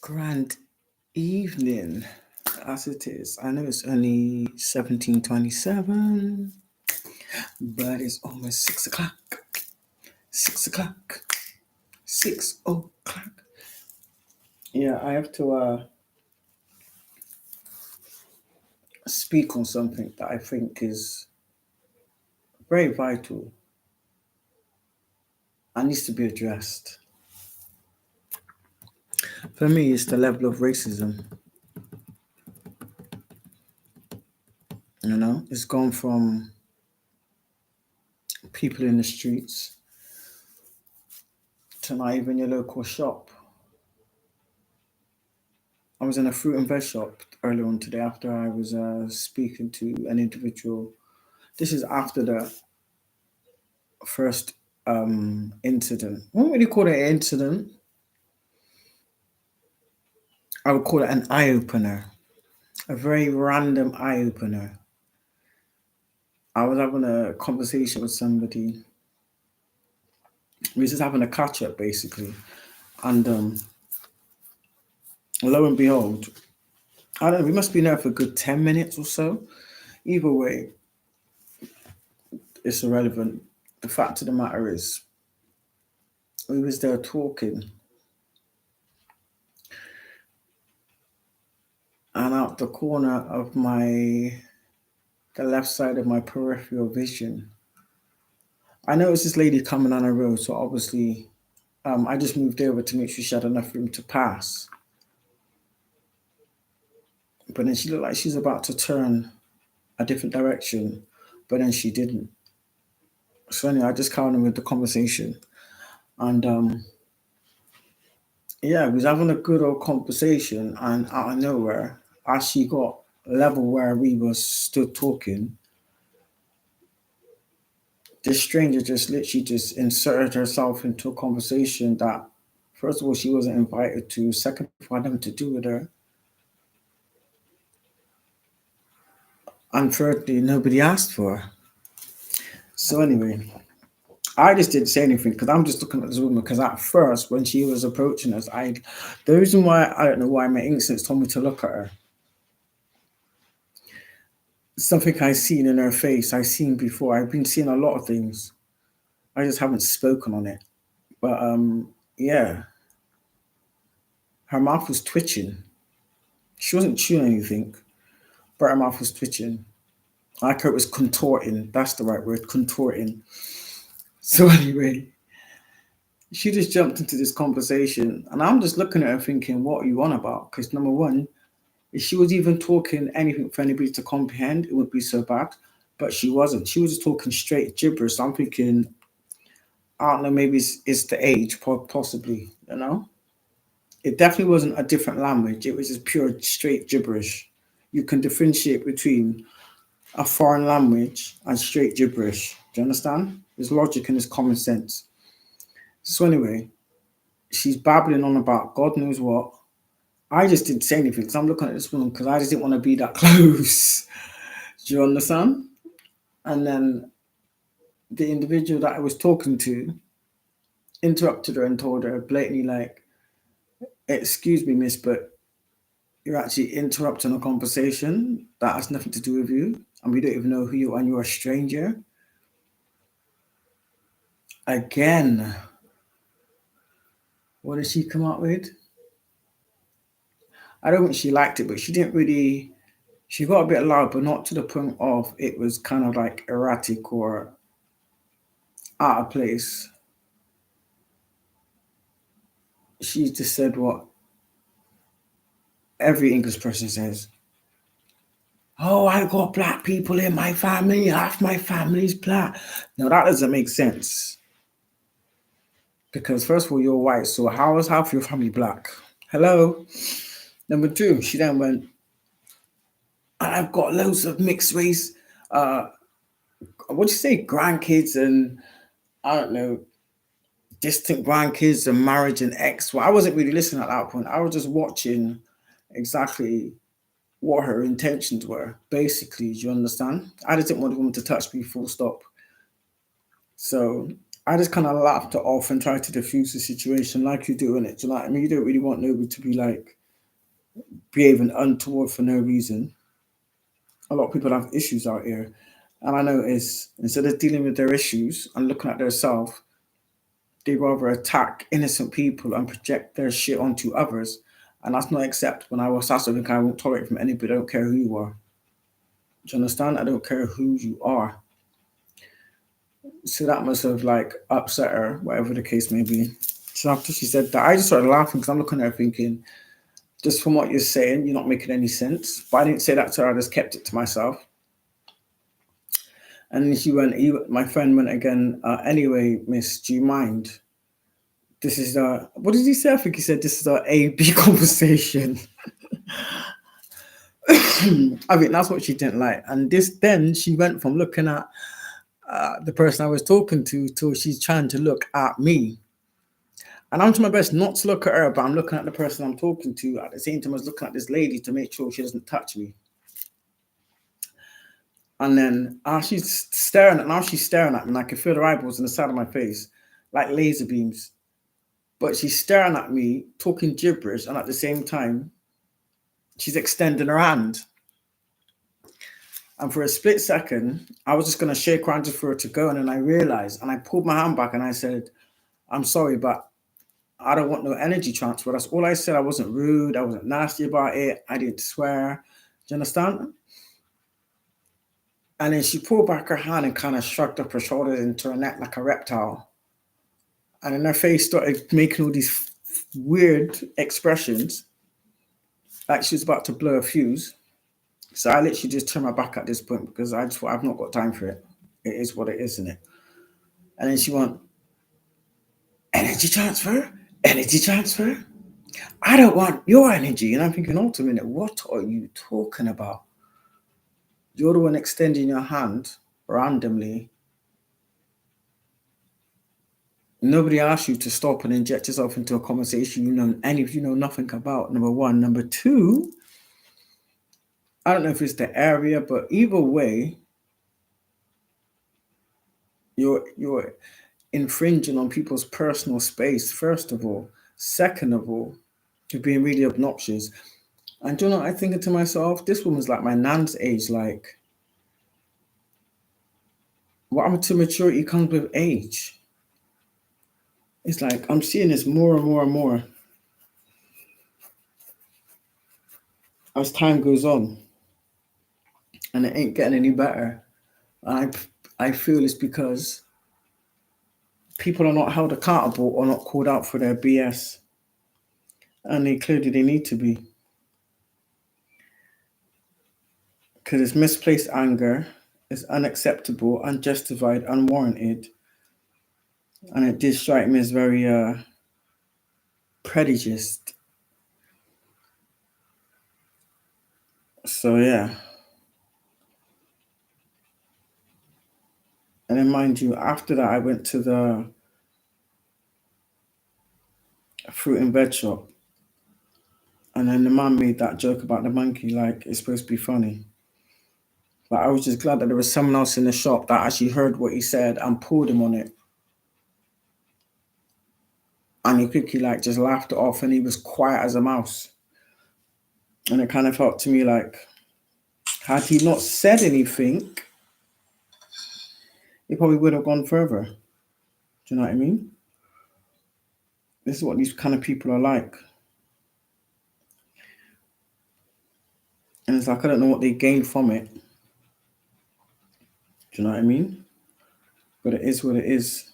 Grand evening, as it is. I know it's only 17:27, but it's almost 6 o'clock. 6 o'clock. 6 o'clock. Yeah, I have to speak on something that I think is very vital and needs to be addressed. For me, it's the level of racism. It's gone from people in the streets to not even your local shop. I was in a fruit and veg shop earlier on today after I was speaking to an individual. This is after the first incident. What would you call it an incident? I would call it an eye opener, a very random eye opener. I was having a conversation with somebody. We were just having a catch up basically. And lo and behold, I don't know, we must be there for a good 10 minutes or so. Either way, it's irrelevant. The fact of the matter is, we was there talking, and out the corner of the left side of my peripheral vision, I noticed this lady coming on the road. So obviously, I just moved over to make sure she had enough room to pass. But then she looked like she's about to turn a different direction, but then she didn't. So anyway, I just carried on with the conversation, and yeah, we was having a good old conversation, and out of nowhere, as she got level where we was stood talking, this stranger just literally just inserted herself into a conversation that, first of all, she wasn't invited to. Second, for nothing to do with her, and thirdly, nobody asked for her. So anyway, I just didn't say anything because I'm just looking at this woman. Because at first, when she was approaching us, the reason why I don't know why my instincts told me to look at her. Something I seen in her face, I seen before. I've been seeing a lot of things. I just haven't spoken on it. But yeah, her mouth was twitching. She wasn't chewing anything, but her mouth was twitching. Like her, it was contorting. That's the right word, contorting. So anyway, she just jumped into this conversation, and I'm just looking at her thinking, "What are you on about?" Because number one, if she was even talking anything for anybody to comprehend, it would be so bad. But she wasn't. She was just talking straight gibberish. So I'm thinking, I don't know, maybe it's the age, possibly. It definitely wasn't a different language. It was just pure straight gibberish. You can differentiate between a foreign language and straight gibberish. Do you understand? There's logic and there's common sense. So anyway, she's babbling on about God knows what. I just didn't say anything because I'm looking at this woman because I just didn't want to be that close. Do you understand? And then the individual that I was talking to interrupted her and told her blatantly, like, "Excuse me, miss, but you're actually interrupting a conversation that has nothing to do with you, and we don't even know who you are, and you're a stranger." Again, what did she come up with? I don't think she liked it, but she didn't really. She got a bit loud, but not to the point of it was kind of like erratic or out of place. She just said what every English person says. "Oh, I got black people in my family. Half my family's black." Now that doesn't make sense because first of all, you're white, so how is half your family black? Hello. Number two, she then went, "And I've got loads of mixed race. Uh, what do you say, grandkids and I don't know, distant grandkids and marriage and ex." Well, I wasn't really listening at that point. I was just watching exactly what her intentions were. Basically, do you understand? I just didn't want the woman to touch me, full stop. So I just kind of laughed it off and tried to diffuse the situation like you do in it. Do you know what I mean? You don't really want nobody to be like behaving untoward for no reason. A lot of people have issues out here. And I notice instead of dealing with their issues and looking at themselves, they rather attack innocent people and project their shit onto others. And that's not acceptable. And that's something I won't tolerate from anybody. I don't care who you are. Do you understand? I don't care who you are. So that must have like upset her, whatever the case may be. So after she said that, I just started laughing because I'm looking at her thinking, just from what you're saying, you're not making any sense. But I didn't say that to her. I just kept it to myself. And my friend went again, anyway, miss, do you mind? This is what did he say? I think he said this is our A B conversation. I think that's what she didn't like. And then she went from looking at the person I was talking to she's trying to look at me. And I'm trying my best not to look at her, but I'm looking at the person I'm talking to at the same time as looking at this lady to make sure she doesn't touch me. And then she's staring at me, and I can feel her eyeballs on the side of my face, like laser beams. But she's staring at me, talking gibberish, and at the same time, she's extending her hand. And for a split second, I was just going to shake her hand just for her to go. And then I realized, and I pulled my hand back and I said, I'm sorry, but I don't want no energy transfer. That's all I said. I wasn't rude. I wasn't nasty about it. I didn't swear. Do you understand? And then she pulled back her hand and kind of shrugged up her shoulders into her neck like a reptile. And then her face started making all these weird expressions, like she was about to blow a fuse. So I literally just turned my back at this point because I just thought I've not got time for it. It is what it is, isn't it? And then she went, energy transfer? Energy transfer? I don't want your energy. And I'm thinking, hold a minute, what are you talking about? You're the one extending your hand randomly. Nobody asked you to stop and inject yourself into a conversation you know nothing about. Number one. Number two, I don't know if it's the area, but either way, you're infringing on people's personal space, first of all. Second of all, you're being really obnoxious. And you know, I'm thinking to myself, this woman's like my nan's age. Like, what happened to maturity comes with age. It's like I'm seeing this more and more and more as time goes on, and it ain't getting any better. I feel it's because people are not held accountable or not called out for their BS, and they need to be, because it's misplaced anger, it's unacceptable, unjustified, unwarranted, and it did strike me as very prejudiced. So yeah. And then mind you, after that I went to the fruit and veg shop, and then the man made that joke about the monkey like it's supposed to be funny. But I was just glad that there was someone else in the shop that actually heard what he said and pulled him on it. And he quickly like just laughed it off, and he was quiet as a mouse. And it kind of felt to me like, had he not said anything, he probably would have gone further. Do you know what I mean? This is what these kind of people are like. And it's like, I don't know what they gained from it. Do you know what I mean? But it is what it is.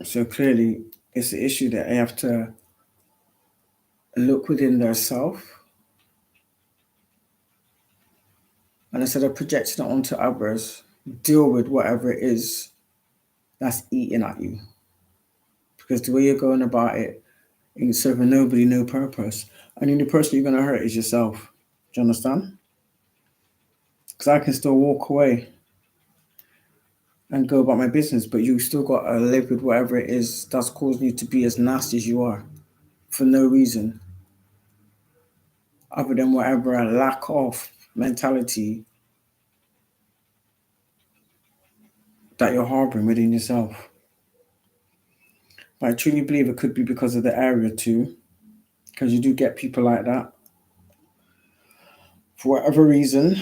So clearly, it's the issue that they have to look within their self. And instead of projecting it onto others, deal with whatever it is that's eating at you. Because the way you're going about it ain't serving nobody no purpose. And the only person you're going to hurt is yourself. Do you understand? Because I can still walk away and go about my business, but you still got to live with whatever it is that's causing you to be as nasty as you are. for no reason other than whatever a lack of mentality that you're harboring within yourself. But I truly believe it could be because of the area too, because you do get people like that for whatever reason.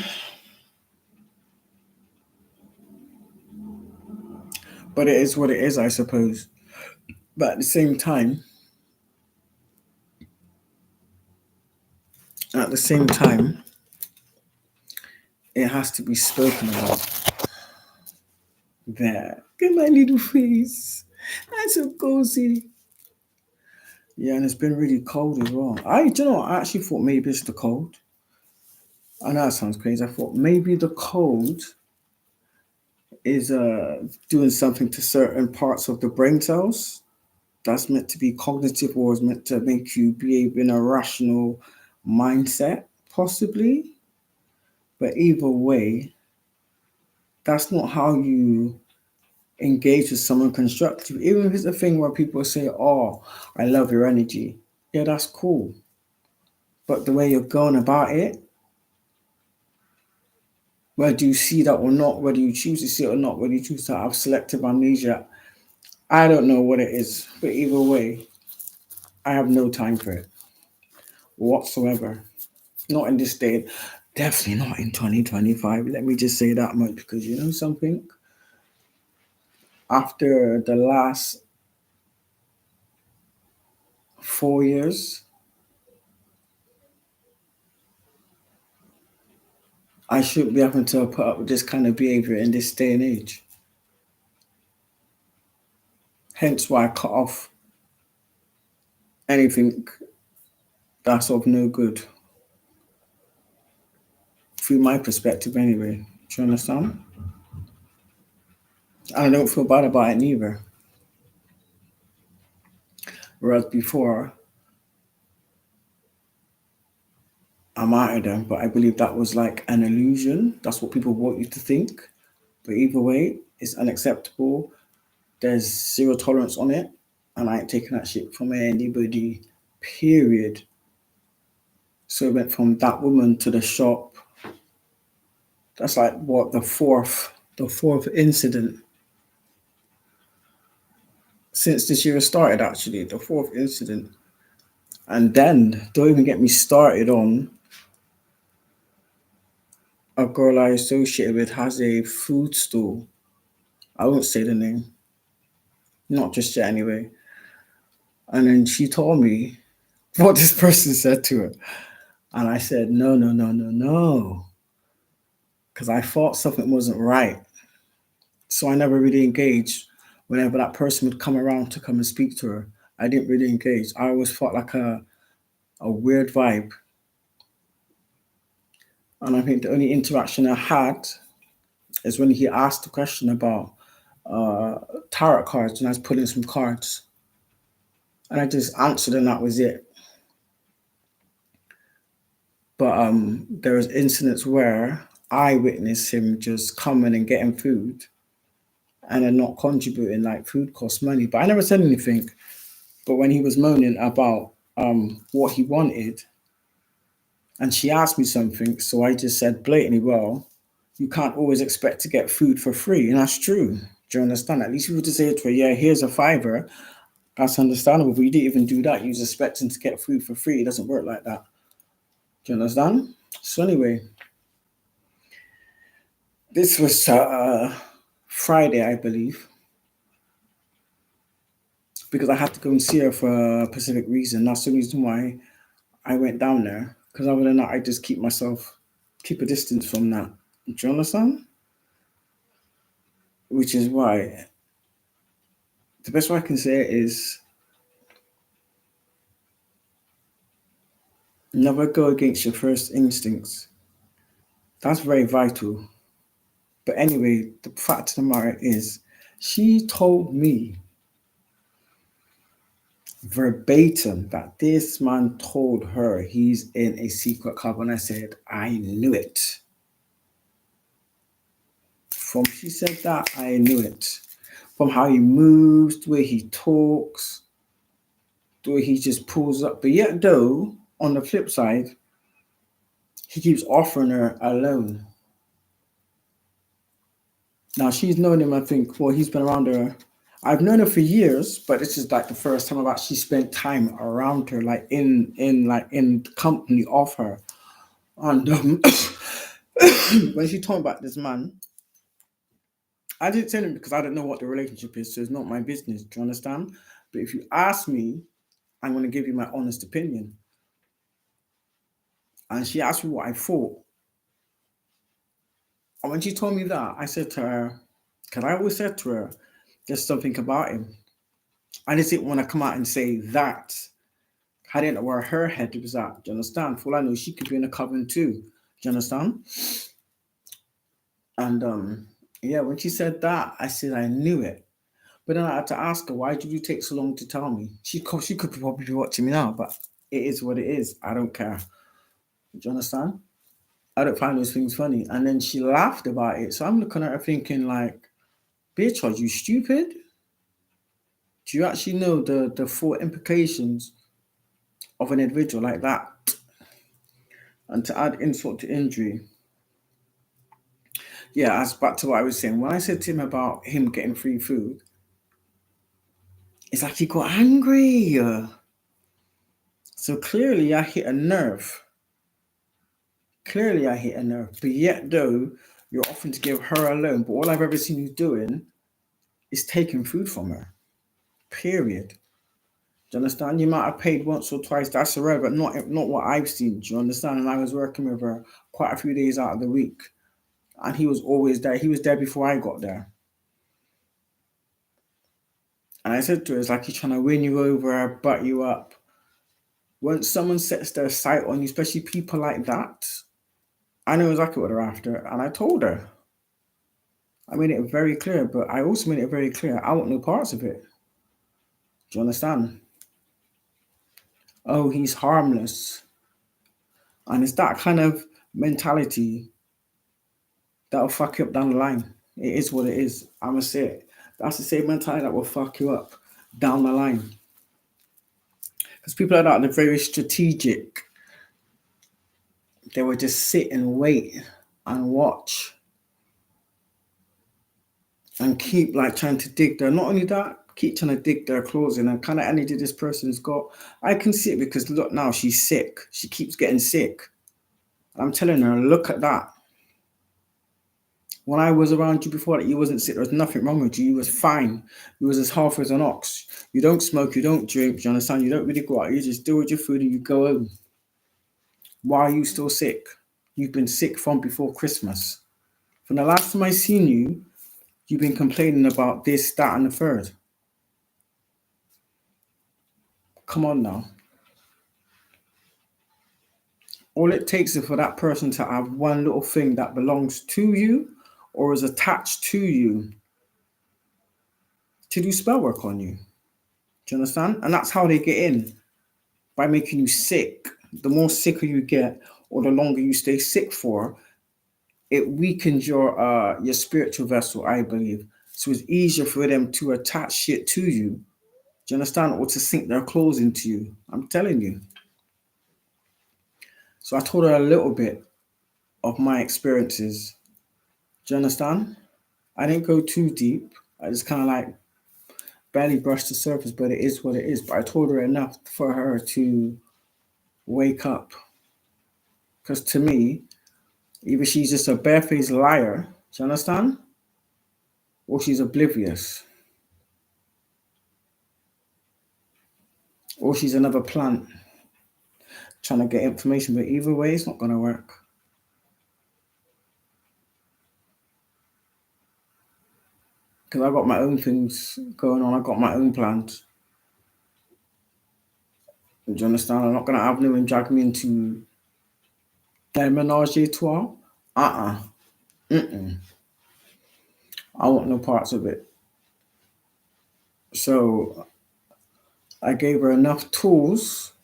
But it is what it is, I suppose. But at the same time, at the same time, it has to be spoken about. There, get my little face. That's so cozy. Yeah, and it's been really cold as well. Do you know, what? I actually thought maybe it's the cold. I know that sounds crazy. I thought maybe the cold is doing something to certain parts of the brain cells that's meant to be cognitive or is meant to make you behave in a rational mindset, possibly. But either way, that's not how you engage with someone constructive. Even if it's a thing where people say, "Oh, I love your energy." Yeah, that's cool. But the way you're going about it, whether you see that or not, whether you choose to see it or not, whether you choose to have selective amnesia, I don't know what it is. But either way, I have no time for it whatsoever. Not in this day. Definitely not in 2025. Let me just say that much because you know something? After the last 4 years, I shouldn't be having to put up with this kind of behavior in this day and age. Hence why I cut off anything that's of no good, through my perspective anyway. Do you understand? And I don't feel bad about it neither. Whereas before, I married them, but I believe that was like an illusion. That's what people want you to think. But either way, it's unacceptable. There's zero tolerance on it. And I ain't taking that shit from anybody, period. So it went from that woman to the shop. That's like what the fourth incident since this year started, actually, the fourth incident. And then don't even get me started on a girl I associated with has a food store. I won't say the name, not just yet anyway. And then she told me what this person said to her. And I said, no, no, no, no, no. Because I thought something wasn't right. So I never really engaged whenever that person would come around to come and speak to her. I didn't really engage. I always felt like a weird vibe. And I think the only interaction I had is when he asked the question about uh, tarot cards, and I was pulling some cards. And I just answered, and that was it. But there was incidents where I witnessed him just coming and getting food and then not contributing, like food costs money. But I never said anything. But when he was moaning about what he wanted, and she asked me something, so I just said blatantly, well, you can't always expect to get food for free. And that's true. Do you understand? At least you were to say to her, yeah, here's a fiver. That's understandable. But you didn't even do that. You was expecting to get food for free. It doesn't work like that. Do you understand? So anyway, this was Friday, I believe, because I had to go and see her for a specific reason. That's the reason why I went down there. Because other than that, I just keep a distance from that. Do you understand? Which is why the best way I can say it is never go against your first instincts. That's very vital. But anyway, the fact of the matter is, she told me verbatim that this man told her he's in a secret club, and I said, I knew it. From she said that, I knew it. From how he moves, the way he talks, the way he just pulls up. But yet, though, on the flip side, he keeps offering her a loan. Now, she's known him, I think, well, he's been around her. I've known her for years, but this is like the first time I've actually spent time around her, like in company of her. And when she told me about this man, I didn't tell him because I don't know what the relationship is, so it's not my business. Do you understand? But if you ask me, I'm going to give you my honest opinion. And she asked me what I thought. And when she told me that, I said to her, because I always said to her, there's something about him. I just didn't want to come out and say that. I didn't know where her head was at. Do you understand? For all I know, she could be in a coven too. Do you understand? And yeah, when she said that, I said I knew it. But then I had to ask her, why did you take so long to tell me? She could probably be watching me now, but it is what it is. I don't care. Do you understand? I don't find those things funny. And then she laughed about it. So I'm looking at her thinking like, bitch, are you stupid? Do you actually know the full implications of an individual like that? And to add insult to injury, yeah, as back to what I was saying. When I said to him about him getting free food, it's like he got angry. So clearly I hit a nerve. Clearly I hit a nerve. But yet though, you're offering to give her a loan. But all I've ever seen you doing is taking food from her. Period. Do you understand? You might have paid once or twice, that's irrelevant, but not what I've seen. Do you understand? And I was working with her quite a few days out of the week. And he was always there. He was there before I got there. And I said to her, it's like he's trying to win you over, butt you up. When someone sets their sight on you, especially people like that, I know exactly what they're after. And I told her. I made it very clear, but I also made it very clear I want no parts of it. Do you understand? Oh, he's harmless. And it's that kind of mentality that'll fuck you up down the line. It is what it is. I'm going to say it. That's the same mentality that will fuck you up down the line. Because people like that, they're very strategic. They would just sit and wait and watch and keep like trying to dig their, not only that, keep trying to dig their claws in and kind of energy this person's got. I can see it because look now, she's sick. She keeps getting sick. I'm telling her, look at that. When I was around you before that, you wasn't sick. There was nothing wrong with you. You was fine. You was as healthy as an ox. You don't smoke. You don't drink. Do you understand? You don't really go out. You just deal with your food and you go home. Why are you still sick? You've been sick from before Christmas. From the last time I seen you, you've been complaining about this, that, and the third. Come on now. All it takes is for that person to have one little thing that belongs to you or is attached to you to do spell work on you. Do you understand? And that's how they get in, by making you sick. The more sicker you get, or the longer you stay sick for, it weakens your spiritual vessel, I believe. So it's easier for them to attach shit to you. Do you understand? Or to sink their claws into you. I'm telling you. So I told her a little bit of my experiences. Do you understand? I didn't go too deep. I just kind of like barely brushed the surface, but it is what it is. But I told her enough for her to wake up. Because to me, either she's just a barefaced liar, do you understand? Or she's oblivious. Or she's another plant trying to get information. But either way, it's not going to work. Because I got my own things going on. I got my own plans. Do you understand? I'm not going to have no one drag me into their menage a trois. Mm-mm. I want no parts of it. So I gave her enough tools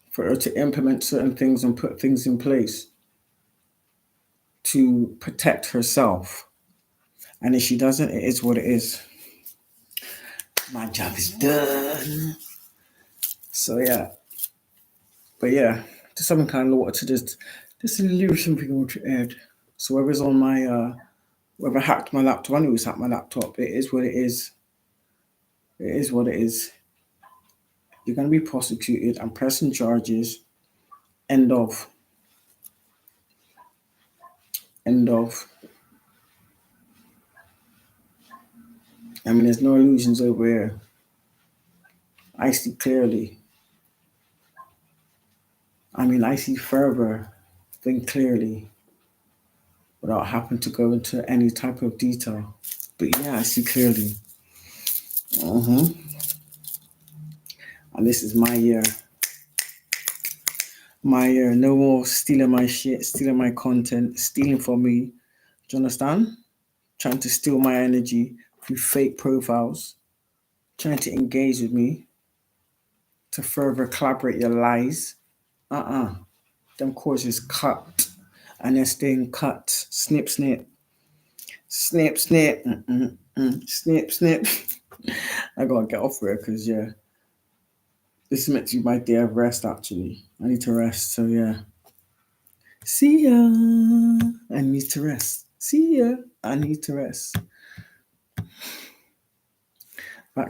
for her to implement certain things and put things in place to protect herself. And if she doesn't, it is what it is. My job is done. So yeah. But yeah, just something kind of water to just a little something I want to add. So whoever's on my whoever hacked my laptop, I knew it was hacked my laptop. It is what it is. It is what it is. You're gonna be prosecuted and pressing charges. End of. End of. I mean, there's no illusions over here. I see clearly. I mean, I see further than clearly without having to go into any type of detail. But yeah, I see clearly. And this is my year. My year. No more stealing my shit, stealing my content, stealing from me. Do you understand? Trying to steal my energy through fake profiles, trying to engage with me to further collaborate your lies. Them courses cut. And they're staying cut. Snip, snip. Snip, snip. Snip, snip. I gotta get off here because, yeah, this is meant to be my day of rest, actually. I need to rest, so yeah. See ya. I need to rest. See ya. I need to rest.